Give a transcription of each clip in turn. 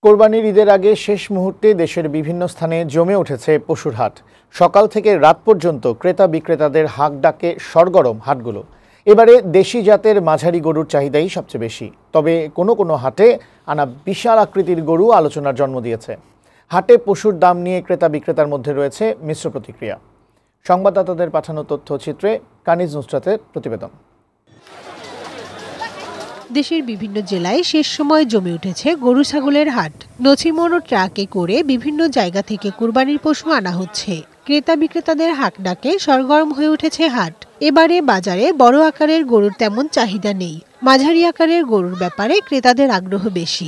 কোরবানির ঈদের আগে শেষ মুহূর্তে দেশের বিভিন্ন স্থানে জমে উঠেছে পশুর হাট। সকাল থেকে রাত পর্যন্ত ক্রেতা বিক্রেতাদের হাঁক ডাকে সরগরম হাটগুলো। এবারে দেশি জাতের মাঝারি গরুর চাহিদাই সবচেয়ে বেশি। তবে কোনো কোনো হাটে আনা বিশাল আকৃতির গরু আলোচনার জন্ম দিয়েছে। হাটে পশুর দাম নিয়ে ক্রেতা বিক্রেতার মধ্যে রয়েছে মিশ্র প্রতিক্রিয়া। সংবাদদাতাদের পাঠানো তথ্যচিত্রে কানিজ নুসরাতের প্রতিবেদন। দেশের বিভিন্ন জেলায় শেষ সময় জমে উঠেছে গরু ছাগলের হাট। নছিমন ও ট্রাকে করে বিভিন্ন জায়গা থেকে কুরবানির পশু আনা হচ্ছে। ক্রেতা বিক্রেতাদের হাঁক ডাকে সরগরম হয়ে উঠেছে হাট। এবারে বাজারে বড় আকারের গরুর তেমন চাহিদা নেই। মাঝারি আকারের গরুর ব্যাপারে ক্রেতাদের আগ্রহ বেশি।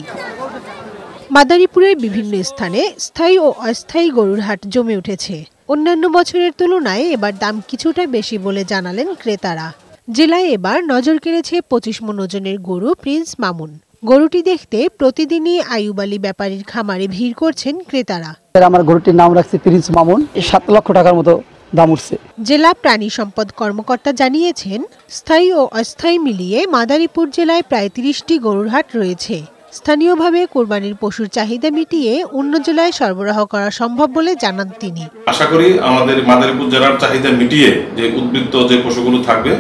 মাদারীপুরের বিভিন্ন স্থানে স্থায়ী ও অস্থায়ী গরুর হাট জমে উঠেছে। অন্যান্য বছরের তুলনায় এবার দাম কিছুটা বেশি বলে জানালেন ক্রেতারা। জেলায় এবার নজর কেড়েছে 25 মণ ওজনের গরু প্রিন্স মামুন। গরুটি দেখতে প্রতিদিনই আইয়ুব আলী ব্যাপারীর খামারে ভিড় করছেন ক্রেতারা। আমার গরুটির নাম রাখছে প্রিন্স মামুন। 7 লক্ষ টাকার মতো দাম উঠছে। জেলা প্রাণী সম্পদ কর্মকর্তা জানিয়েছেন, স্থায়ী ও অস্থায়ী মিলিয়ে মাদারীপুর জেলায় প্রায় 30টি গরুর হাট রয়েছে। স্থানীয়ভাবে কোরবানির পশুর চাহিদা মিটিয়ে অন্য জেলায় সরবরাহ করা সম্ভব বলে জানান তিনি। আশা করি আমাদের মাদারীপুর জেলার চাহিদা মিটিয়ে যে উদ্বৃত্ত যে পশুগুলো থাকবে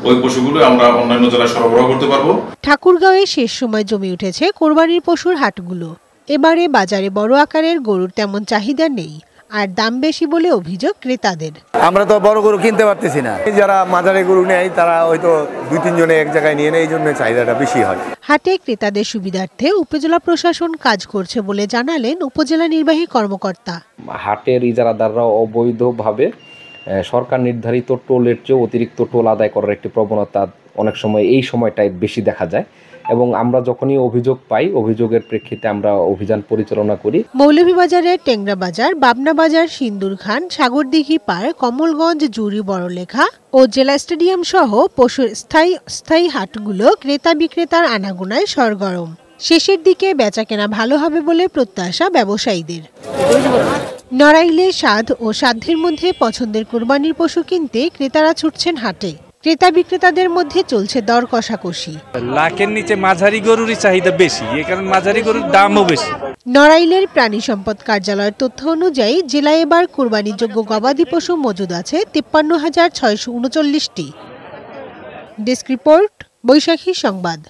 ওই পশুগুলো আমরা অন্যান্য জেলায় সরবরাহ করতে পারবো। ঠাকুরগাঁওয়ে শেষ সময় জমে উঠেছে কোরবানির পশুর হাটগুলো। এবারে বাজারে বড় আকারের গরুর তেমন চাহিদা নেই, আর দাম বেশি বলে অভিযোগ ক্রেতাদের। আমরা তো বড় গরু কিনতে পারতেছি না। যারা মাঝারি গরু নেয় তারা হয়তো 2-3 জনে এক জায়গায় নিয়ে নেয়, এই জন্য চাহিদাটা বেশি হয়। হাটে ক্রেতাদের সুবিধার্থে উপজেলা প্রশাসন কাজ করছে বলে জানালেন উপজেলা নির্বাহী কর্মকর্তা। হাটের ইজারাদাররা অবৈধভাবে সরকার নির্ধারিত টোলের চেয়ে অতিরিক্ত টোল আদায় করার একটি প্রবণতা অনেক সময় এই সময়টায় বেশি দেখা যায়, এবং আমরা যখনই অভিযোগ পাই অভিযোগের প্রেক্ষিতে আমরা অভিযান পরিচালনা করি। মৌলভীবাজারের টেংরা বাজার, বাবনা বাজার, সিন্দুরখান, সাগরদিঘি পার, কমলগঞ্জ, জুরি, বড়লেখা ও জেলা স্টেডিয়াম সহ পশুর স্থায়ী হাটগুলো ক্রেতা বিক্রেতার আনাগোনায় সরগরম। শেষের দিকে বেচাকেনা ভালো হবে বলে প্রত্যাশা ব্যবসায়ীদের। নড়াইলে স্বাদ ও সাধ্যের মধ্যে পছন্দের কোরবানির পশু কিনতে ক্রেতারা ছুটছেন হাটে। ক্রেতা বিক্রেতাদের মধ্যে চলছে দর কষাকষি। লাখের নিচে মাঝারি গরুরই চাহিদা বেশি, এই কারণে মাঝারি গরুর দামও বেশি। নড়াইলের প্রাণী সম্পদ কার্যালয়ের তথ্য অনুযায়ী জেলায় এবার কোরবানিযোগ্য গবাদি পশু মজুদ আছে 53,639টি। ডেস্ক রিপোর্ট, বৈশাখী সংবাদ।